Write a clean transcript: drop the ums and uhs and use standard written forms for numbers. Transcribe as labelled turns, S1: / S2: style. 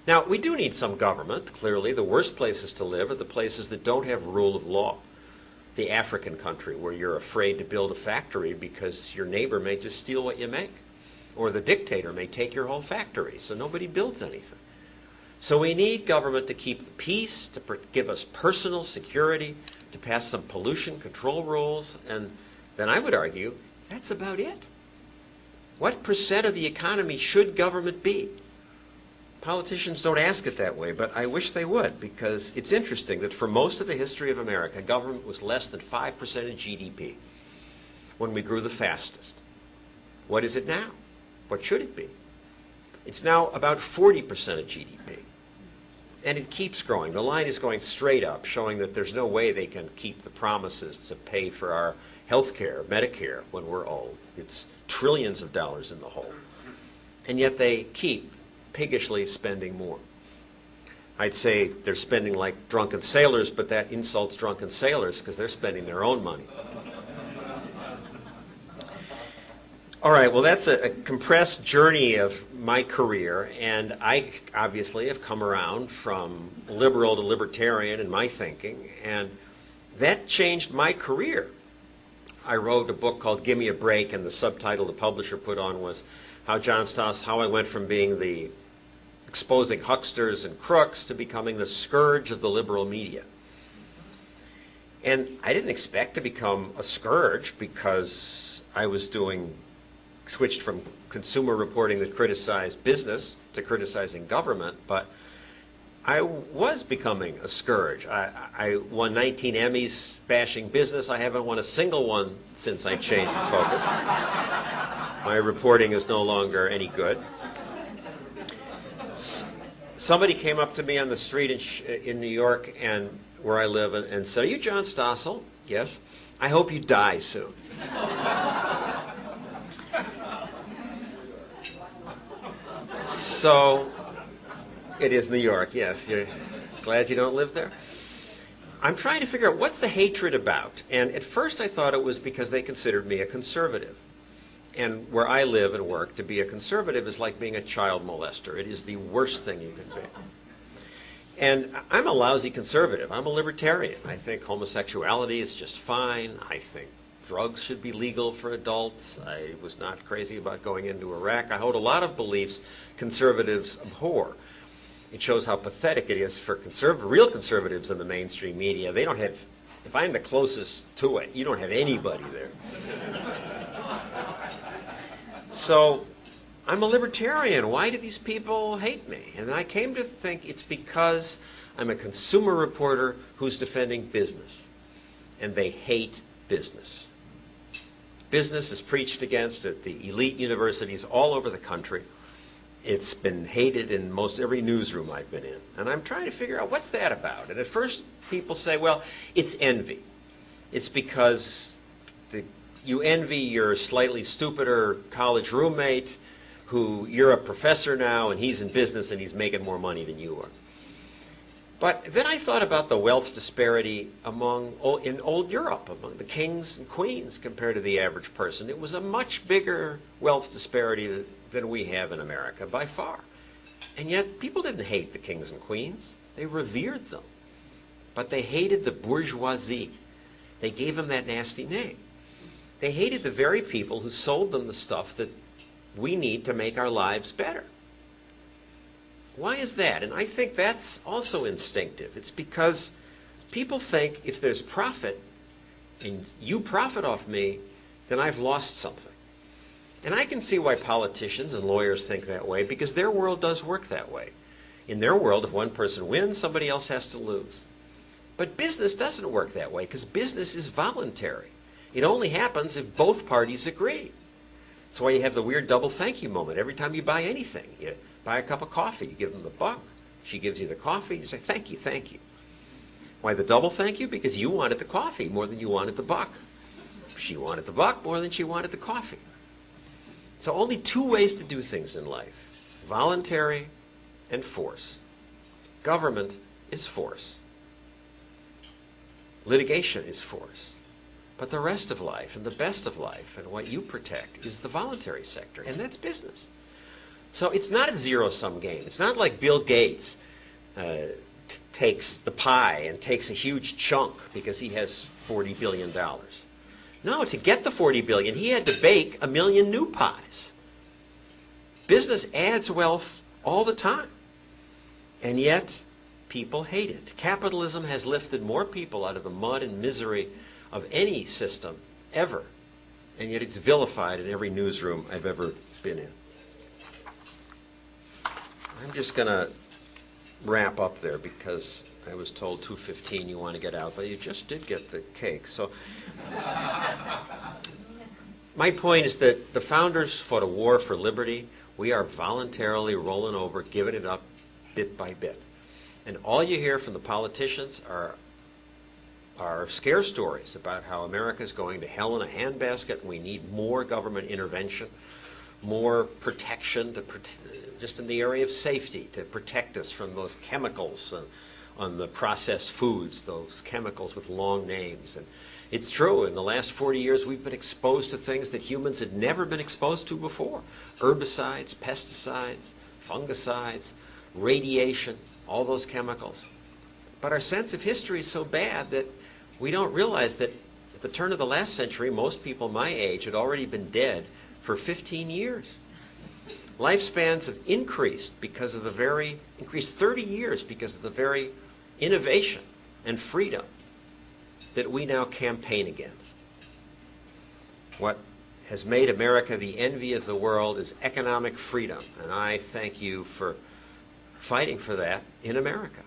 S1: Now, we do need some government. Clearly, the worst places to live are the places that don't have rule of law. The African country where you're afraid to build a factory because your neighbor may just steal what you make. Or the dictator may take your whole factory, so nobody builds anything. So we need government to keep the peace, to give us personal security, to pass some pollution control rules, and then I would argue that's about it. What percent of the economy should government be? Politicians don't ask it that way, but I wish they would, because it's interesting that for most of the history of America, government was less than 5% of GDP when we grew the fastest. What is it now? What should it be? It's now about 40% of GDP. And it keeps growing. The line is going straight up, showing that there's no way they can keep the promises to pay for our health care, Medicare, when we're old. It's trillions of dollars in the hole. And yet they keep piggishly spending more. I'd say they're spending like drunken sailors, but that insults drunken sailors because they're spending their own money. All right, well, that's a compressed journey of my career, and I obviously have come around from liberal to libertarian in my thinking, and that changed my career. I wrote a book called Give Me a Break, and the subtitle the publisher put on was How I Went from being the exposing hucksters and crooks to becoming the scourge of the liberal media. And I didn't expect to become a scourge because I was switched from consumer reporting that criticized business to criticizing government, but I was becoming a scourge. I won 19 Emmys bashing business. I haven't won a single one since I changed the focus. My reporting is no longer any good. Somebody came up to me on the street in New York and where I live and said, "Are you John Stossel?" "Yes." "I hope you die soon." So, it is New York, yes. You're glad you don't live there? I'm trying to figure out what's the hatred about. And at first I thought it was because they considered me a conservative. And where I live and work, to be a conservative is like being a child molester. It is the worst thing you can be. And I'm a lousy conservative. I'm a libertarian. I think homosexuality is just fine. I think drugs should be legal for adults. I was not crazy about going into Iraq. I hold a lot of beliefs conservatives abhor. It shows how pathetic it is for real conservatives in the mainstream media. They don't have, if I'm the closest to it, you don't have anybody there. So I'm a libertarian. Why do these people hate me? And I came to think it's because I'm a consumer reporter who's defending business. And they hate business. Business is preached against at the elite universities all over the country. It's been hated in most every newsroom I've been in. And I'm trying to figure out what's that about. And at first people say, well, it's envy. It's because you envy your slightly stupider college roommate who you're a professor now and he's in business and he's making more money than you are. But then I thought about the wealth disparity in old Europe, among the kings and queens compared to the average person. It was a much bigger wealth disparity than we have in America by far. And yet people didn't hate the kings and queens. They revered them. But they hated the bourgeoisie. They gave them that nasty name. They hated the very people who sold them the stuff that we need to make our lives better. Why is that? And I think that's also instinctive. It's because people think if there's profit and you profit off me, then I've lost something. And I can see why politicians and lawyers think that way, because their world does work that way. In their world, if one person wins, somebody else has to lose. But business doesn't work that way, because business is voluntary. It only happens if both parties agree. That's why you have the weird double thank you moment every time you buy anything. You buy a cup of coffee, you give them the buck, she gives you the coffee, you say, thank you, thank you. Why the double thank you? Because you wanted the coffee more than you wanted the buck. She wanted the buck more than she wanted the coffee. So only two ways to do things in life: voluntary and force. Government is force. Litigation is force. But the rest of life and the best of life and what you protect is the voluntary sector, and that's business. So it's not a zero-sum game. It's not like Bill Gates takes the pie and takes a huge chunk because he has $40 billion. No, to get the $40 billion, he had to bake 1 million new pies. Business adds wealth all the time. And yet, people hate it. Capitalism has lifted more people out of the mud and misery of any system ever. And yet it's vilified in every newsroom I've ever been in. I'm just going to wrap up there because I was told 2:15 you want to get out, but you just did get the cake. So my point is that the founders fought a war for liberty. We are voluntarily rolling over, giving it up bit by bit. And all you hear from the politicians are scare stories about how America is going to hell in a handbasket and we need more government intervention, more protection, just in the area of safety, to protect us from those chemicals on the processed foods, those chemicals with long names. And it's true, in the last 40 years we've been exposed to things that humans had never been exposed to before. Herbicides, pesticides, fungicides, radiation, all those chemicals. But our sense of history is so bad that we don't realize that at the turn of the last century, most people my age had already been dead for 15 years. Lifespans have increased because of increased 30 years because of the very innovation and freedom that we now campaign against. What has made America the envy of the world is economic freedom, and I thank you for fighting for that in America.